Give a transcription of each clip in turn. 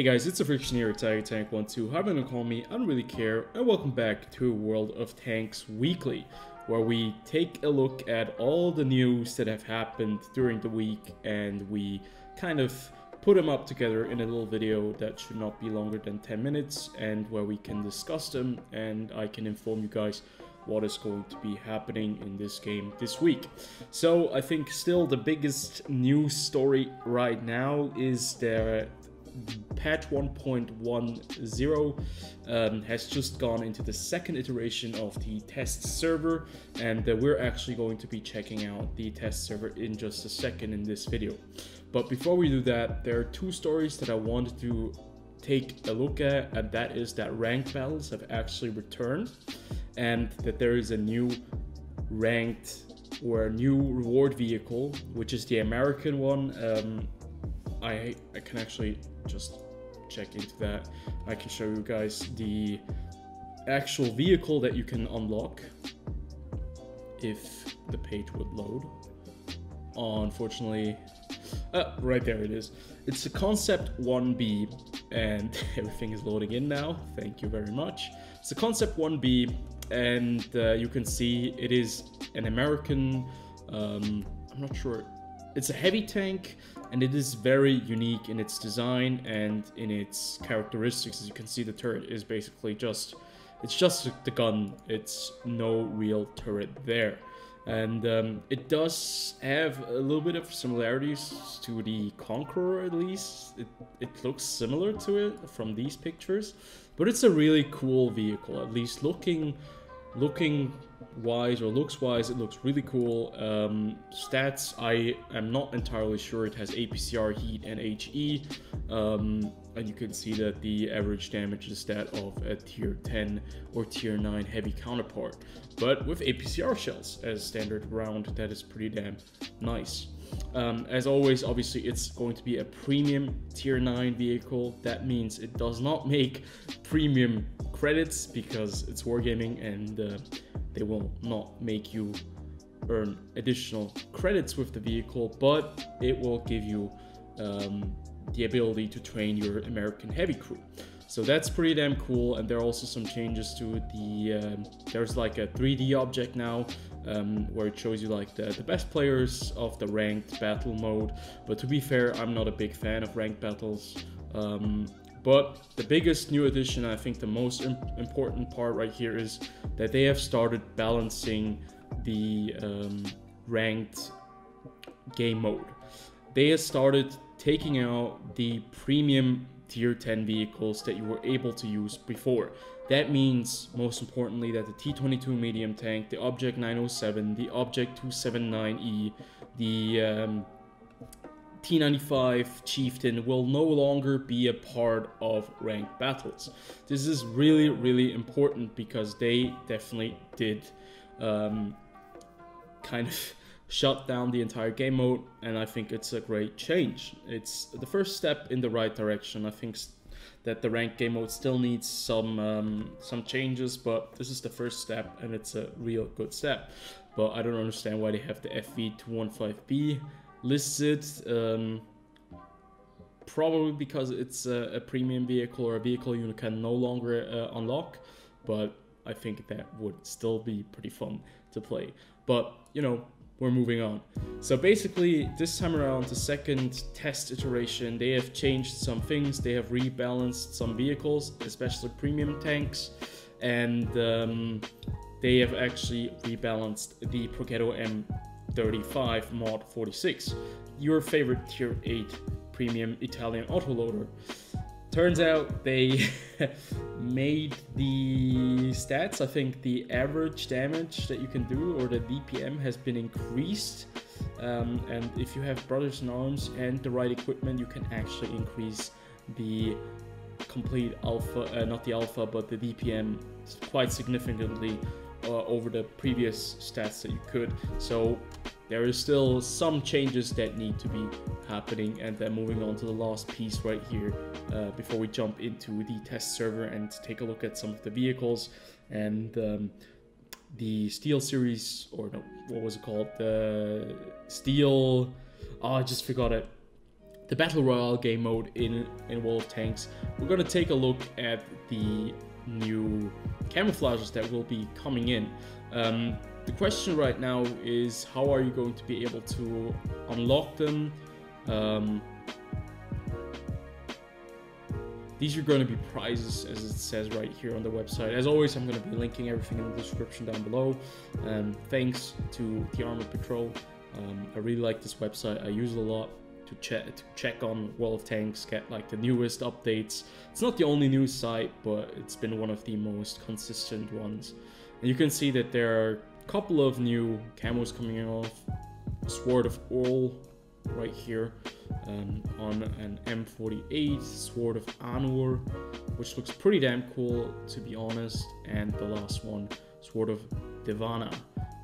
Hey guys, it's TheFrXion here at Tank12. How are you gonna call me? I don't really care. And welcome back to World of Tanks Weekly, where we take a look at all the news that have happened during the week and we kind of put them up together in a little video that should not be longer than 10 minutes and where we can discuss them and I can inform you guys what is going to be happening in this game this week. So I think still the biggest news story right now is that patch 1.10 has just gone into the second iteration of the test server, and we're actually going to be checking out the test server in just a second in this video. But before we do that, there are two stories that I wanted to take a look at, and that is that ranked battles have actually returned and that there is a new ranked or a new reward vehicle, which is the American one. I can actually just check into that. I can show you guys the actual vehicle that you can unlock if the page would load. Unfortunately, right there it is. It's a Concept 1B and everything is loading in now. Thank you very much. It's a Concept 1B and you can see it is an American, I'm not sure, it's a heavy tank and it is very unique in its design and in its characteristics. As you can see, the turret is basically just, it's just the gun, it's no real turret there. And it does have a little bit of similarities to the Conqueror, at least. It looks similar to it from these pictures, but it's a really cool vehicle, at least looking wise or looks wise. It looks really cool. Stats, I am not entirely sure. It has APCR, heat, and HE, and you can see that the average damage is that of a tier 10 or tier 9 heavy counterpart, but with APCR shells as standard round. That is pretty damn nice. As always, obviously it's going to be a premium tier 9 vehicle. That means it does not make premium credits because it's wargaming, and they will not make you earn additional credits with the vehicle, but it will give you the ability to train your American heavy crew. So that's pretty damn cool. And there are also some changes to the there's like a 3D object now, where it shows you like the best players of the ranked battle mode. But to be fair, I'm not a big fan of ranked battles. But the biggest new addition, I think the most important part right here, is that they have started balancing the ranked game mode. They have started taking out the premium tier 10 vehicles that you were able to use before. That means, most importantly, that the T-22 medium tank, the Object 907, the Object 279E, the T-95 Chieftain will no longer be a part of ranked battles. This is really, really important because they definitely did kind of shut down the entire game mode, and I think it's a great change. It's the first step in the right direction. I think that the ranked game mode still needs some changes, but this is the first step and it's a real good step. But I don't understand why they have the FV215B listed. Probably because it's a premium vehicle or a vehicle you can no longer unlock, but I think that would still be pretty fun to play. But you know, we're moving on. So basically, this time around, the second test iteration, they have changed some things. They have rebalanced some vehicles, especially premium tanks, and they have actually rebalanced the Progetto M35 Mod 46, your favorite tier 8 premium Italian autoloader. Turns out they made the stats, I think the average damage that you can do, or the DPM, has been increased. And if you have Brothers in Arms and the right equipment, you can actually increase the complete alpha, not the alpha, but the DPM quite significantly over the previous stats that you could. So there is still some changes that need to be happening. And then moving on to the last piece right here, before we jump into the test server and take a look at some of the vehicles and the Steel series, or no, what was it called? The Steel, oh, I just forgot it. the Battle Royale game mode in World of Tanks. We're gonna take a look at the new camouflages that will be coming in. The question right now is, how are you going to be able to unlock them? These are going to be prizes, as it says right here on the website. As always, I'm going to be linking everything in the description down below. Thanks to the Armored Patrol. I really like this website. I use it a lot to check on World of Tanks, get like the newest updates. It's not the only news site, but it's been one of the most consistent ones. And you can see that there are a couple of new camos coming off. Sword of All right here on an M48, Sword of Anur, which looks pretty damn cool, to be honest. And the last one, Sword of Devana,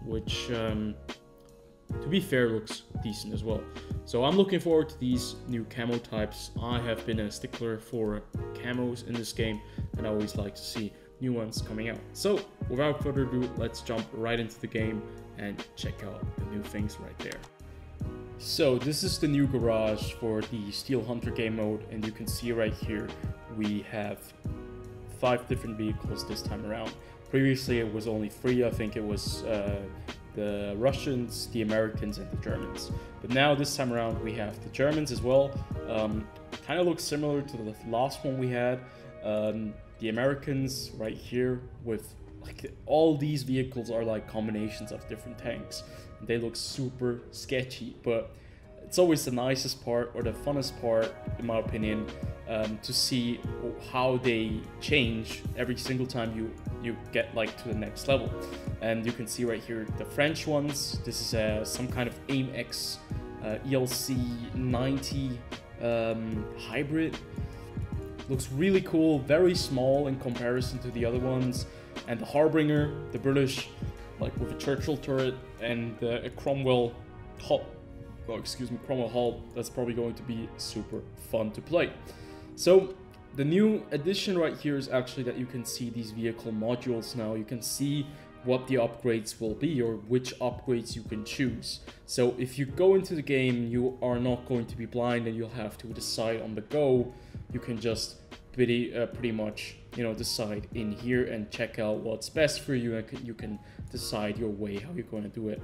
which to be fair looks decent as well. So I'm looking forward to these new camo types. I have been a stickler for camos in this game, and I always like to see new ones coming out. So without further ado, let's jump right into the game and check out the new things right there. So this is the new garage for the Steel Hunter game mode, and you can see right here we have 5 different vehicles this time around. Previously it was only 3. I think it was the Russians, the Americans, and the Germans. But now this time around we have the Germans as well. Kind of looks similar to the last one we had. The Americans right here, with like all these vehicles are like combinations of different tanks. They look super sketchy, but it's always the nicest part, or the funnest part in my opinion, to see how they change every single time you get like to the next level. And you can see right here the French ones. This is some kind of AIM-X ELC 90 hybrid. Looks really cool, very small in comparison to the other ones. And the Harbinger, the British, like with a Churchill turret and a Cromwell hull. Oh, excuse me, Cromwell hull. That's probably going to be super fun to play. So the new addition right here is actually that you can see these vehicle modules now. You can see what the upgrades will be, or which upgrades you can choose. So if you go into the game, you are not going to be blind and you'll have to decide on the go. You can just pretty much, you know, decide in here and check out what's best for you, and you can decide your way how you're going to do it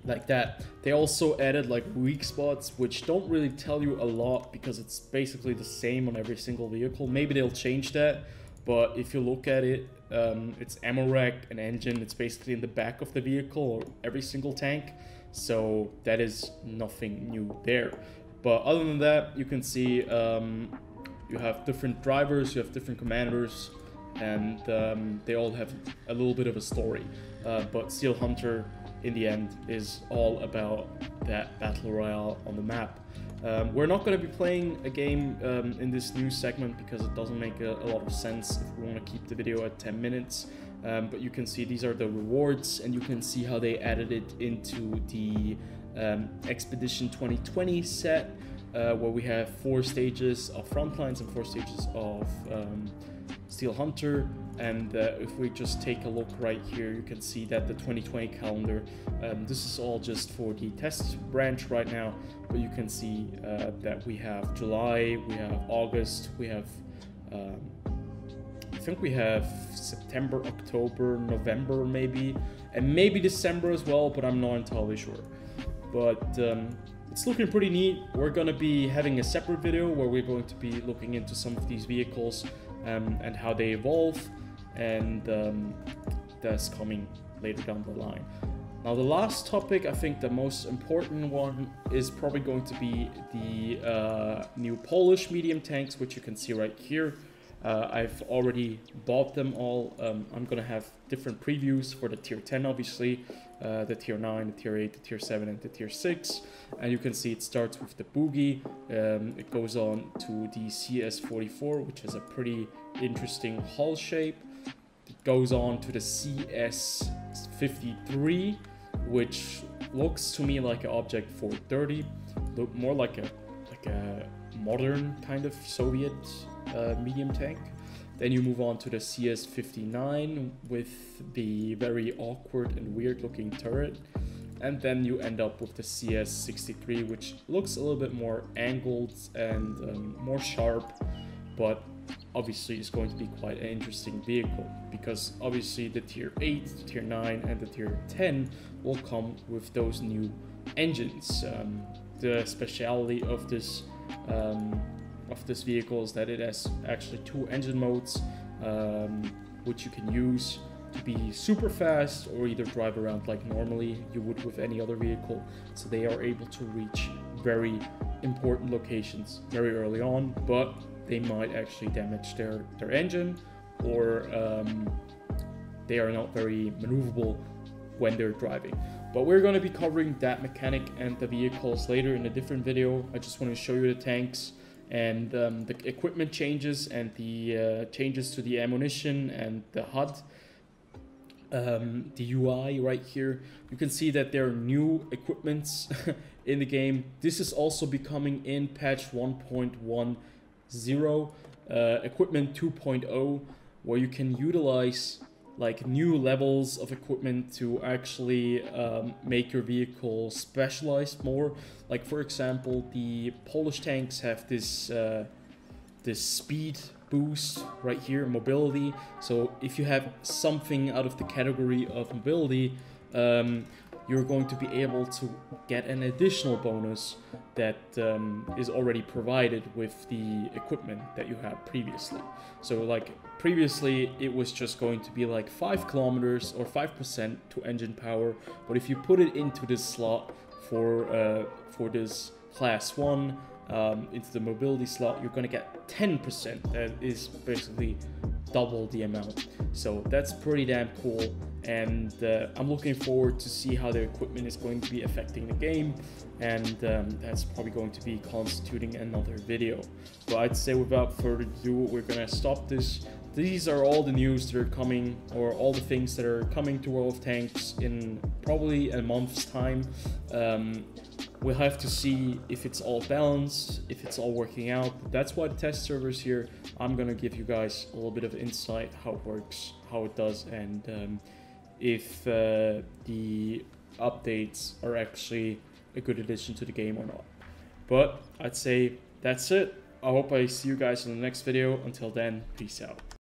like that. They also added like weak spots, which don't really tell you a lot because it's basically the same on every single vehicle. Maybe they'll change that, but if you look at it, it's ammo rack and engine. It's basically in the back of the vehicle or every single tank, so that is nothing new there. But other than that, you can see you have different drivers, you have different commanders, and they all have a little bit of a story. But Steel Hunter, in the end, is all about that battle royale on the map. We're not going to be playing a game in this new segment because it doesn't make a lot of sense if we want to keep the video at 10 minutes. But you can see these are the rewards, and you can see how they added it into the Expedition 2020 set, where we have 4 stages of Frontlines and 4 stages of Steel Hunter. And if we just take a look right here, you can see that the 2020 calendar, this is all just for the test branch right now, but you can see that we have July, we have August, we have I think we have September, October, November maybe, and maybe December as well, but I'm not entirely sure. But it's looking pretty neat. We're gonna be having a separate video where we're going to be looking into some of these vehicles and how they evolve, and that's coming later down the line. Now the last topic, I think the most important one, is probably going to be the new Polish medium tanks, which you can see right here. I've already bought them all. I'm gonna have different previews for the tier 10, obviously, the tier 9, the tier 8, the tier 7, and the tier 6. And you can see it starts with the B.U.G.I. It goes on to the CS44, which is a pretty interesting hull shape. It goes on to the CS53, which looks to me like an Object 430, look more like a modern kind of Soviet medium tank. Then you move on to the CS59 with the very awkward and weird looking turret. and then you end up with the CS63, which looks a little bit more angled and more sharp, but obviously it's going to be quite an interesting vehicle, because obviously the tier 8, the tier 9 and the tier 10 will come with those new engines. The speciality of this vehicle is that it has actually 2 engine modes, which you can use to be super fast or either drive around like normally you would with any other vehicle. So they are able to reach very important locations very early on, but they might actually damage their engine, or they are not very maneuverable when they're driving. But we're going to be covering that mechanic and the vehicles later in a different video. I just want to show you the tanks and the equipment changes and the changes to the ammunition and the HUD. The UI right here, you can see that there are new equipments in the game. This is also becoming in patch 1.10, equipment 2.0, where you can utilize like new levels of equipment to actually make your vehicle specialized more. Like for example, the Polish tanks have this speed boost right here, mobility. So if you have something out of the category of mobility, you're going to be able to get an additional bonus that is already provided with the equipment that you had previously. So like previously it was just going to be like 5 kilometers or 5% to engine power, but if you put it into this slot for this class 1 into the mobility slot, you're going to get 10%. That is basically double the amount. So that's pretty damn cool, and I'm looking forward to see how the equipment is going to be affecting the game, and that's probably going to be constituting another video. But I'd say without further ado, we're gonna stop this. These are all the news that are coming, or all the things that are coming to World of Tanks in probably a month's time. We'll have to see if it's all balanced, if it's all working out. That's why the test server's here. I'm gonna give you guys a little bit of insight how it works, how it does, and if the updates are actually a good addition to the game or not. But I'd say that's it. I hope I see you guys in the next video. Until then, peace out.